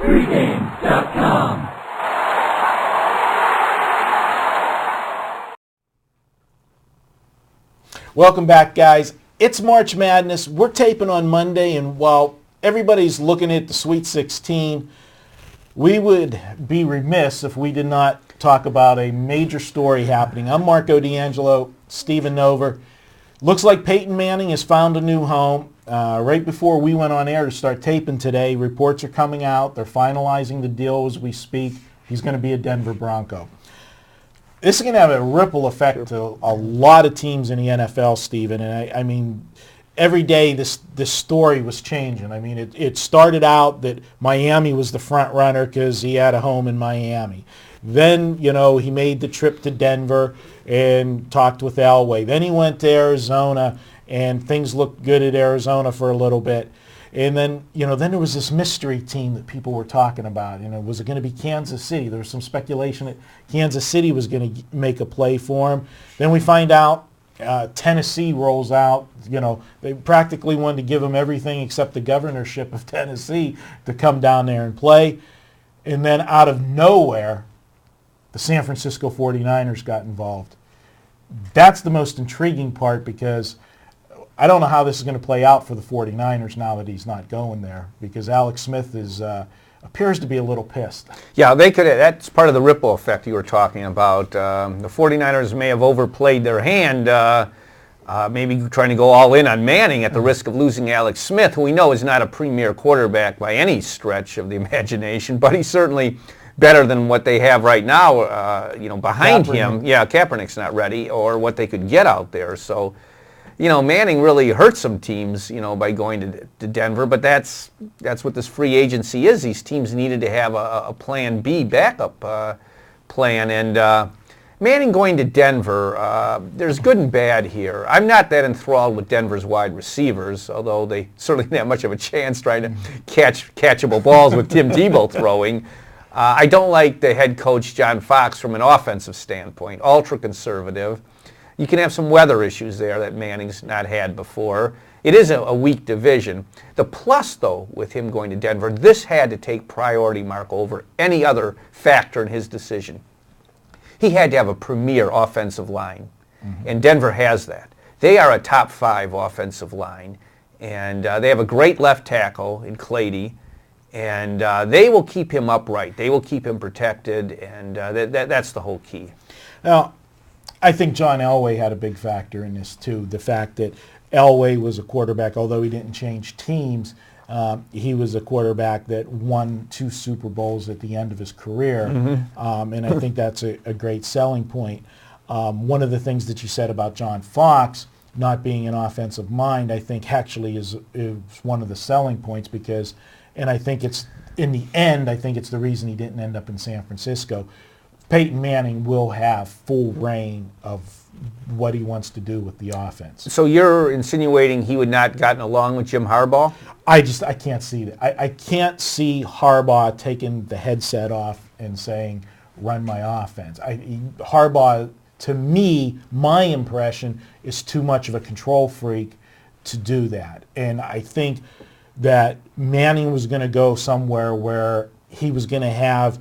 Pregame.com. Welcome back, guys. It's March Madness. We're taping on Monday, and while everybody's looking at the Sweet 16, we would be remiss if we did not talk about a major story happening. I'm Marco D'Angelo, Stephen Nover. Looks like Peyton Manning has found a new home. Right before we went on air to start taping today, reports are coming out. They're finalizing the deal as we speak. He's going to be a Denver Bronco. This is going to have a ripple effect to a lot of teams in the NFL, Stephen. And I mean, every day this story was changing. I mean, it started out that Miami was the front runner because he had a home in Miami. Then, he made the trip to Denver and talked with Elway. Then he went to Arizona, and things looked good at Arizona for a little bit. And then, then there was this mystery team that people were talking about. Was it going to be Kansas City? There was some speculation that Kansas City was going to make a play for him. Then we find out Tennessee rolls out. They practically wanted to give him everything except the governorship of Tennessee to come down there and play. And then out of nowhere, the San Francisco 49ers got involved. That's the most intriguing part because I don't know how this is going to play out for the 49ers now that he's not going there because Alex Smith appears to be a little pissed. Yeah, that's part of the ripple effect you were talking about. The 49ers may have overplayed their hand, maybe trying to go all in on Manning at the risk of losing Alex Smith, who we know is not a premier quarterback by any stretch of the imagination, but he's certainly better than what they have right now, behind him. Yeah, Kaepernick's not ready, or what they could get out there. So, Manning really hurt some teams, by going to Denver, but that's what this free agency is. These teams needed to have a plan B backup plan, and Manning going to Denver, there's good and bad here. I'm not that enthralled with Denver's wide receivers, although they certainly didn't have much of a chance trying to catch catchable balls with Tim Tebow throwing. I don't like the head coach, John Fox, from an offensive standpoint, ultra-conservative. You can have some weather issues there that Manning's not had before. It is a weak division. The plus, though, with him going to Denver, this had to take priority, Mark, over any other factor in his decision. He had to have a premier offensive line, and Denver has that. They are a top 5 offensive line, and they have a great left tackle in Clady, and they will keep him upright. They will keep him protected, and that's the whole key. Now, I think John Elway had a big factor in this, too. The fact that Elway was a quarterback, although he didn't change teams, he was a quarterback that won 2 Super Bowls at the end of his career, and I think that's a great selling point. One of the things that you said about John Fox not being an offensive mind, I think actually is one of the selling points because, and I think it's, in the end, I think it's the reason he didn't end up in San Francisco. Peyton Manning will have full reign of what he wants to do with the offense. So you're insinuating he would not gotten along with Jim Harbaugh? I can't see that. I can't see Harbaugh taking the headset off and saying, run my offense. Harbaugh, to me, my impression, is too much of a control freak to do that. And I think that Manning was going to go somewhere where he was going to have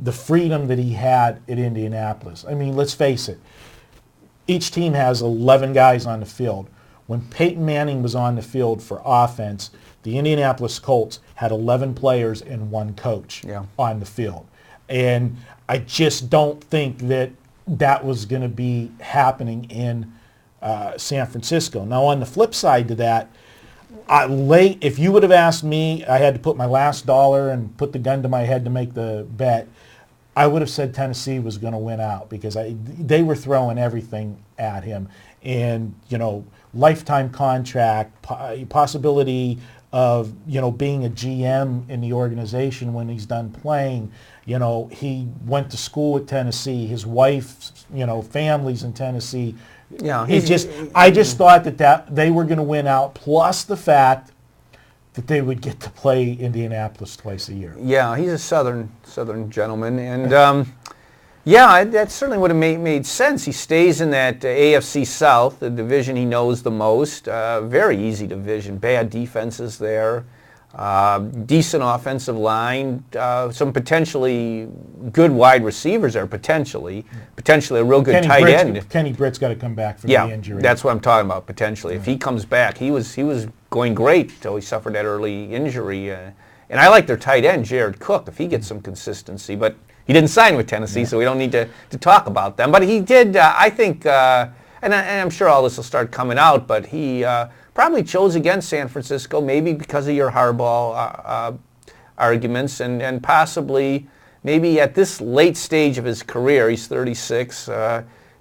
the freedom that he had at Indianapolis. I mean, let's face it. Each team has 11 guys on the field. When Peyton Manning was on the field for offense, the Indianapolis Colts had 11 players and 1 coach on the field. And I just don't think that was going to be happening in San Francisco. Now, on the flip side to that, if you would have asked me, I had to put my last dollar and put the gun to my head to make the bet, I would have said Tennessee was going to win out because they were throwing everything at him. And, lifetime contract, possibility of, being a GM in the organization when he's done playing. He went to school at Tennessee. His wife, family's in Tennessee. Yeah, I just thought that they were going to win out, plus the fact that they would get to play Indianapolis twice a year. Yeah, he's a southern gentleman, and that certainly would have made sense. He stays in that AFC South, the division he knows the most. Very easy division, bad defenses there. decent offensive line, some potentially good wide receivers there, potentially a real good tight end. Kenny Britt's got to come back from Yeah, the injury. that's what I'm talking about, potentially. If he comes back, he was going great until he suffered that early injury. And I like their tight end, Jared Cook, if he gets some consistency. But he didn't sign with Tennessee, so we don't need to talk about them. But he did, I think, and I'm sure all this will start coming out, but he probably chose against San Francisco, maybe because of your hardball arguments, and possibly maybe at this late stage of his career, he's 36,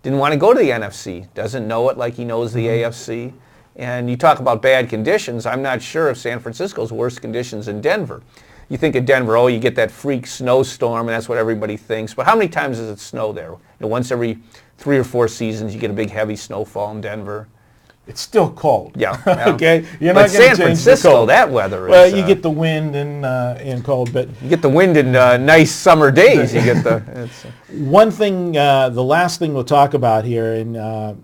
didn't want to go to the NFC, doesn't know it like he knows the AFC. And you talk about bad conditions, I'm not sure if San Francisco's worse conditions than Denver. You think of Denver, you get that freak snowstorm, and that's what everybody thinks. But how many times does it snow there? Once every 3 or 4 seasons, you get a big heavy snowfall in Denver. It's still cold. Yeah. Okay. You're not San Francisco, that weather is. Well, you get the wind and cold, but you get the wind in nice summer days. You get the. One thing, the last thing we'll talk about here, and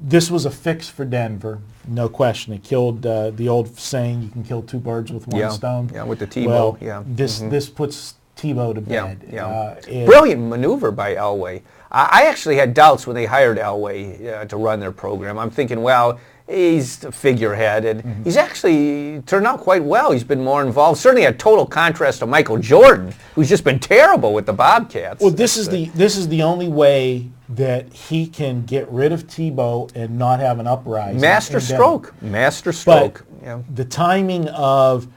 this was a fix for Denver, no question. It killed the old saying, you can kill 2 birds with one stone. Yeah, with the Tebow. Well, this puts Tebow to bed. Brilliant maneuver by Elway. I actually had doubts when they hired Elway to run their program. I'm thinking, well, he's a figurehead, and he's actually turned out quite well. He's been more involved. Certainly a total contrast to Michael Jordan, who's just been terrible with the Bobcats. Well, this is the only way that he can get rid of Tebow and not have an uprising. Master stroke. But the timing of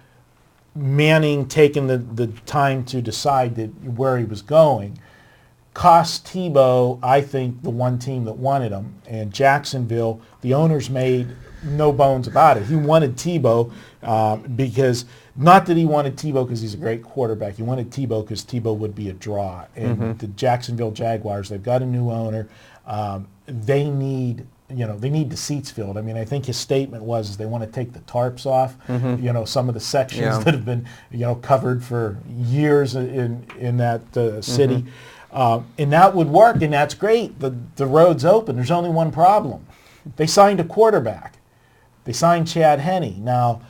Manning taking the time to decide where he was going cost Tebow, I think, the one team that wanted him. And Jacksonville, the owners made no bones about it. He wanted Tebow because, not that he wanted Tebow because he's a great quarterback. He wanted Tebow because Tebow would be a draw. And the Jacksonville Jaguars, they've got a new owner. They need the seats filled. I mean, I think his statement was they want to take the tarps off, some of the sections that have been, covered for years in that city. And that would work, and that's great. The road's open. There's only one problem. They signed a quarterback. They signed Chad Henne. Now,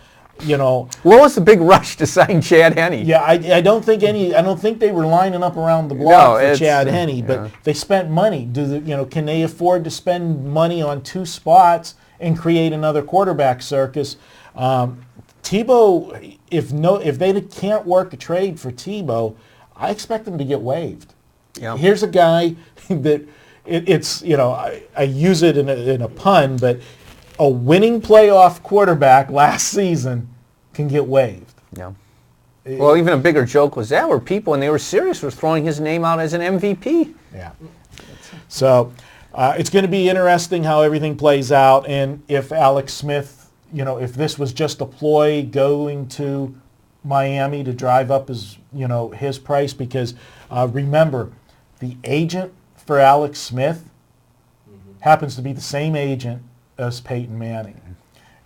what was the big rush to sign Chad Henne? Yeah, I don't think they were lining up around the block for Chad Henne, but they spent money. Can they afford to spend money on 2 spots and create another quarterback circus? Tebow, if they can't work a trade for Tebow, I expect them to get waived. Yeah. Here's a guy that I use it in a pun, but a winning playoff quarterback last season can get waived. Yeah. Well, even a bigger joke was that where people, when they were serious, were throwing his name out as an MVP. Yeah. So it's going to be interesting how everything plays out, and if Alex Smith, if this was just a ploy going to Miami to drive up his price, because remember, the agent for Alex Smith happens to be the same agent as Peyton Manning.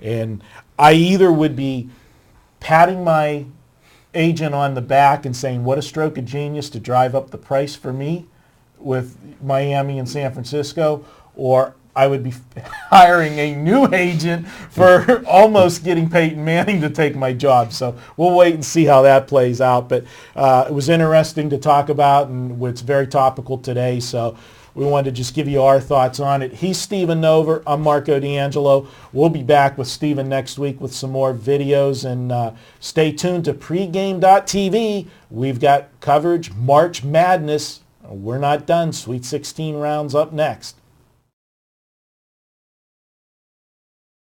And I either would be patting my agent on the back and saying, what a stroke of genius to drive up the price for me with Miami and San Francisco, or I would be hiring a new agent for almost getting Peyton Manning to take my job. So we'll wait and see how that plays out. But it was interesting to talk about, and it's very topical today. So we wanted to just give you our thoughts on it. He's Stephen Nover. I'm Marco D'Angelo. We'll be back with Stephen next week with some more videos. And stay tuned to Pregame.tv. We've got coverage, March Madness. We're not done. Sweet 16 rounds up next.